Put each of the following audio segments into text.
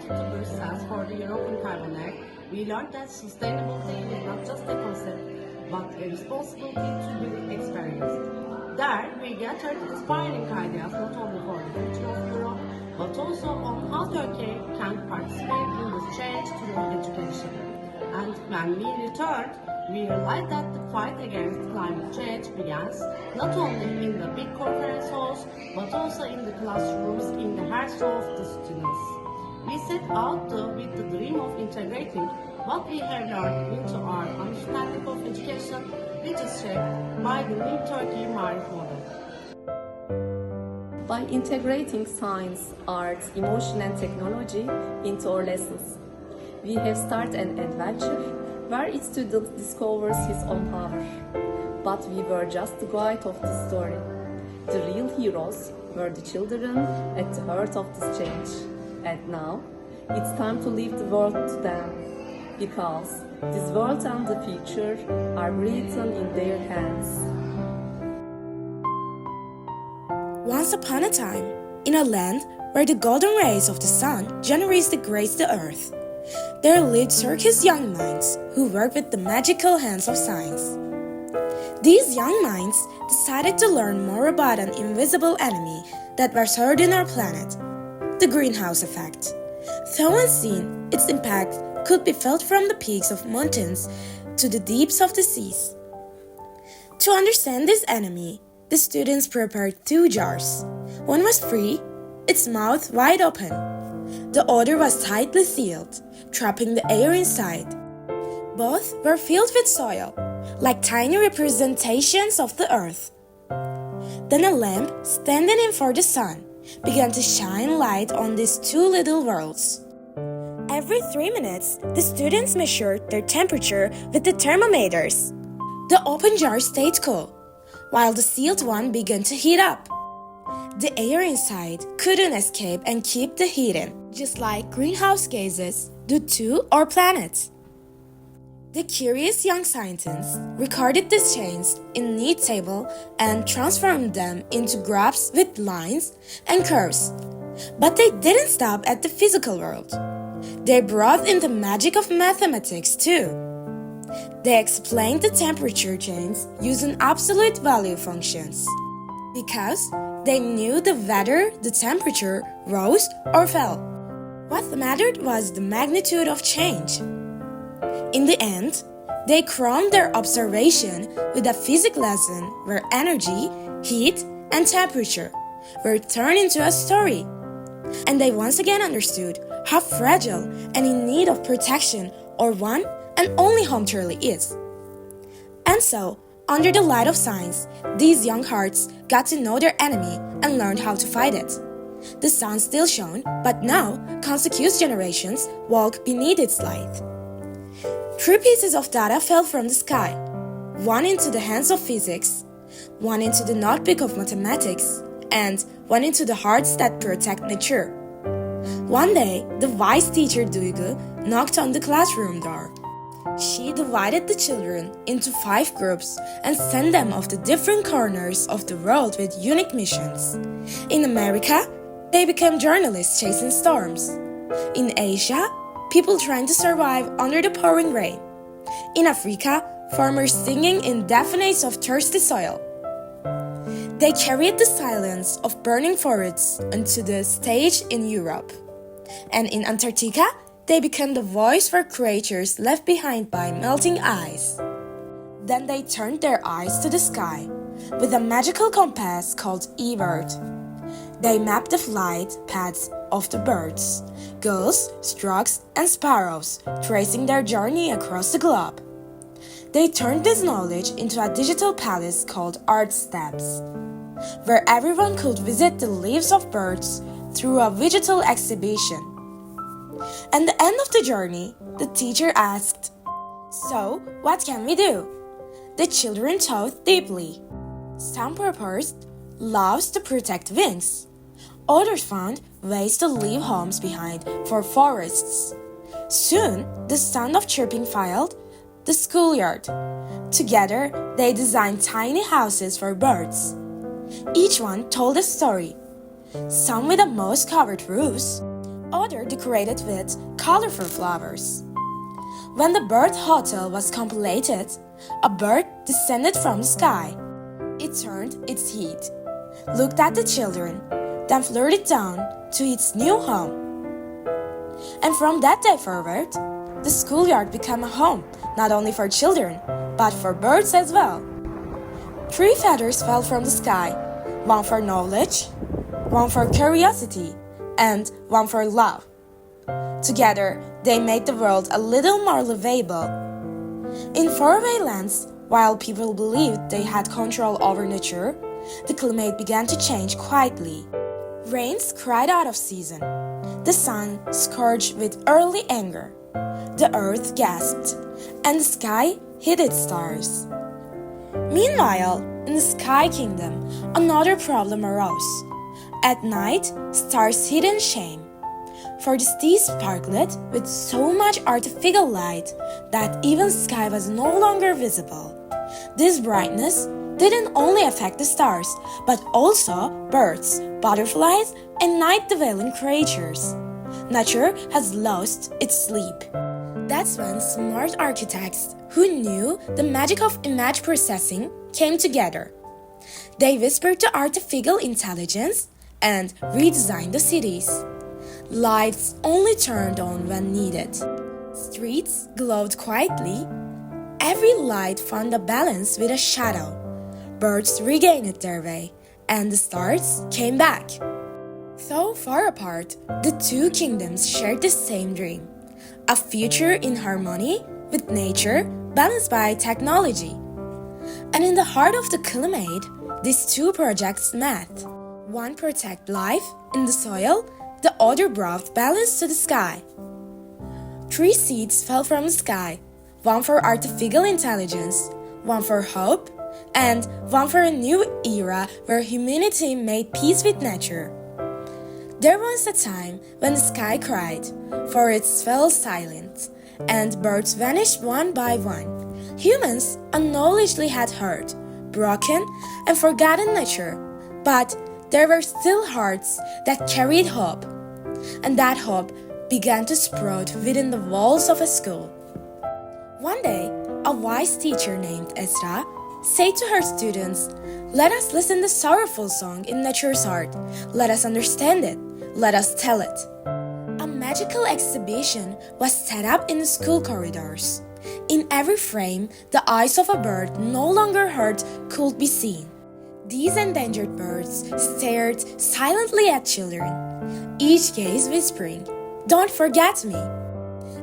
to Brussels for the European Carbon Act, we learned that sustainability is not just a concept, but a responsibility to be experienced. There, we gathered inspiring ideas not only for the future of Europe, but also on how Turkey can participate in this change through education. And when we returned, we realized that the fight against climate change begins not only in the big conference halls, but also in the classrooms, in the hearts of the students. We set out with the dream of integrating what we have learned into our understanding of education, which is shaped by the New Turkey Marif model. By integrating science, art, emotion and technology into our lessons, we have started an adventure where each student discovers his own power. But we were just the guide of the story. The real heroes were the children at the heart of this change. And now, it's time to leave the world to them, because this world and the future are written in their hands. Once upon a time, in a land where the golden rays of the sun generously grace the earth, there lived Turkish young minds who worked with the magical hands of science. These young minds decided to learn more about an invisible enemy that was hurting our planet, the greenhouse effect. Though unseen, its impact could be felt from the peaks of mountains to the deeps of the seas. To understand this enemy, the students prepared 2 jars. One was free, its mouth wide open. The other was tightly sealed, trapping the air inside. Both were filled with soil, like tiny representations of the earth. Then a lamp, standing in for the sun, began to shine light on these 2 little worlds. Every 3 minutes, the students measured their temperature with the thermometers. The open jar stayed cool, while the sealed one began to heat up. The air inside couldn't escape and keep the heat in, just like greenhouse gases do to our planet. The curious young scientists recorded these changes in neat tables and transformed them into graphs with lines and curves. But they didn't stop at the physical world. They brought in the magic of mathematics too. They explained the temperature change using absolute value functions, because they knew whether the temperature rose or fell. What mattered was the magnitude of change. In the end, they crowned their observation with a physics lesson where energy, heat, and temperature were turned into a story. And they once again understood how fragile and in need of protection our one and only home truly is. And so, under the light of science, these young hearts got to know their enemy and learned how to fight it. The sun still shone, but now consecutive generations walk beneath its light. 3 pieces of data fell from the sky, one into the hands of physics, one into the notebook of mathematics, and one into the hearts that protect nature. One day, the wise teacher Duygu knocked on the classroom door. She divided the children into 5 groups and sent them off to different corners of the world with unique missions. In America, they became journalists chasing storms. In Asia, people trying to survive under the pouring rain. In Africa, farmers singing in deafness of thirsty soil. They carried the silence of burning forests onto the stage in Europe. And in Antarctica, they became the voice for creatures left behind by melting ice. Then they turned their eyes to the sky with a magical compass called eBird. They mapped the flight paths of the birds, gulls, storks, and sparrows, tracing their journey across the globe. They turned this knowledge into a digital palace called Art Steps, where everyone could visit the lives of birds through a digital exhibition. At the end of the journey, the teacher asked, "So, what can we do?" The children thought deeply. Some proposed laws to protect wings. Others found ways to leave homes behind for forests. Soon, the sound of chirping filled the schoolyard. Together, they designed tiny houses for birds. Each one told a story, some with the most covered roofs, Other decorated with colorful flowers. When the bird hotel was completed, a bird descended from the sky. It turned its head, looked at the children, then flirted down to its new home. And from that day forward, the schoolyard became a home not only for children, but for birds as well. 3 feathers fell from the sky, one for knowledge, one for curiosity, and one for love. Together, they made the world a little more livable. In faraway lands, while people believed they had control over nature, the climate began to change quietly. Rains cried out of season. The sun scourged with early anger. The earth gasped, and the sky hid its stars. Meanwhile, in the Sky Kingdom, another problem arose. At night, stars hid in shame, for the sea sparkled with so much artificial light that even sky was no longer visible. This brightness didn't only affect the stars, but also birds, butterflies, and night-dwelling creatures. Nature has lost its sleep. That's when smart architects who knew the magic of image processing came together. They whispered to artificial intelligence and redesigned the cities. Lights only turned on when needed. Streets glowed quietly. Every light found a balance with a shadow. Birds regained their way, and the stars came back. Though far apart, the 2 kingdoms shared the same dream. A future in harmony with nature, balanced by technology. And in the heart of the climate, these 2 projects met. One protected life in the soil, the other brought balance to the sky. 3 seeds fell from the sky, one for artificial intelligence, one for hope, and one for a new era where humanity made peace with nature. There was a time when the sky cried, for it fell silent, and birds vanished one by one. Humans unknowledgely had hurt, broken, and forgotten nature, but there were still hearts that carried hope, and that hope began to sprout within the walls of a school. One day, a wise teacher named Esra said to her students, "Let us listen to the sorrowful song in nature's heart. Let us understand it. Let us tell it." A magical exhibition was set up in the school corridors. In every frame, the eyes of a bird no longer heard could be seen. These endangered birds stared silently at children, each gaze whispering, "Don't forget me."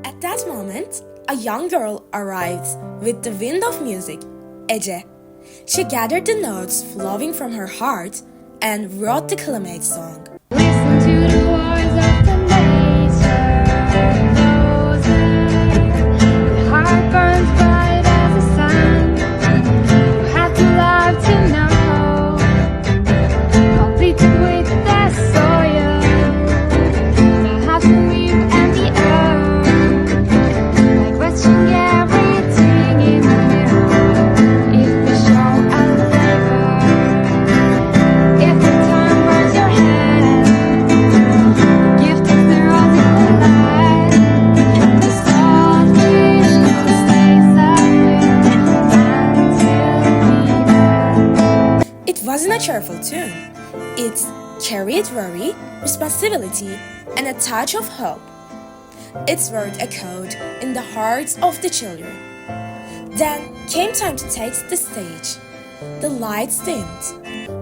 At that moment, a young girl arrived with the wind of music, Ece. She gathered the notes flowing from her heart and wrote the climate song. Listen to the voice of the nature, knows your heart burns bright as the sun. You have to love to know, completed with the soil. You have to live and the earth, like watching everything in the mirror. If we show our labor, if the time burns your head, gift is the rosy light. The saltfish will stay silent until we die. It wasn't a cheerful tune. It carried worry, responsibility, and a touch of hope. Its word echoed in the hearts of the children. Then came time to take the stage. The lights dimmed.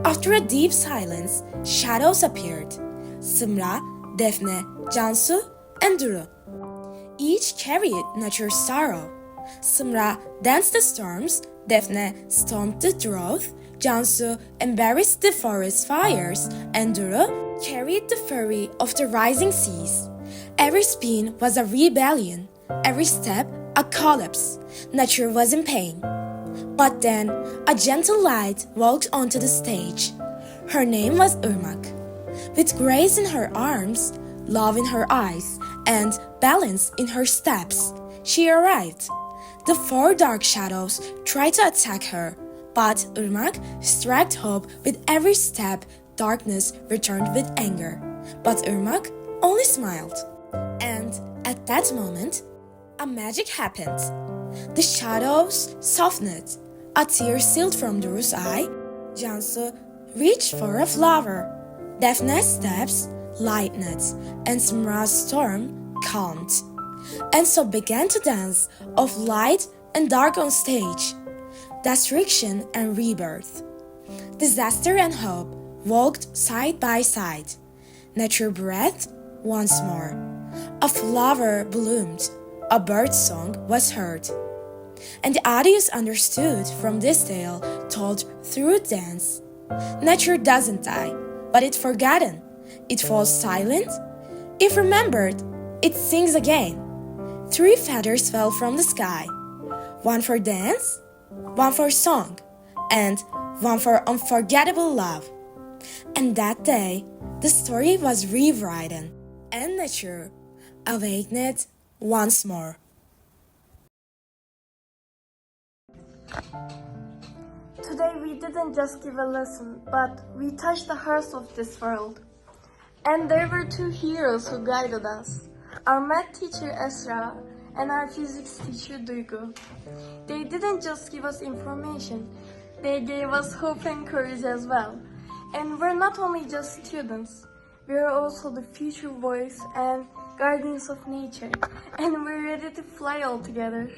After a deep silence, shadows appeared. Sımra, Defne, Cansu, and Duru. Each carried nature's sorrow. Sımra danced the storms, Defne stomped the drought, Cansu embarrassed the forest fires, and Duru carried the fury of the rising seas. Every spin was a rebellion, every step a collapse. Nature was in pain. But then a gentle light walked onto the stage. Her name was Irmak. With grace in her arms, love in her eyes, and balance in her steps, she arrived. The 4 dark shadows tried to attack her, but Irmak struck hope with every step. Darkness returned with anger, but Irmak only smiled. And at that moment, a magic happened. The shadows softened, a tear sealed from Duru's eye. Cansu reached for a flower. Daphne's steps lightened, and Smra's storm calmed. And so began to dance of light and dark on stage, destruction and rebirth. Disaster and hope walked side by side. Nature breathed once more. A flower bloomed, a bird's song was heard. And the audience understood from this tale told through dance. Nature doesn't die, but it's forgotten. It falls silent. If remembered, it sings again. 3 feathers fell from the sky. 1 for dance, 1 for song, and 1 for unforgettable love. And that day, the story was rewritten, and nature awakened once more. Today we didn't just give a lesson, but we touched the hearts of this world. And there were 2 heroes who guided us, our math teacher Esra and our physics teacher Duygu. They didn't just give us information, they gave us hope and courage as well. And we're not only just students, we're also the future voice and guardians of nature, and we're ready to fly all together.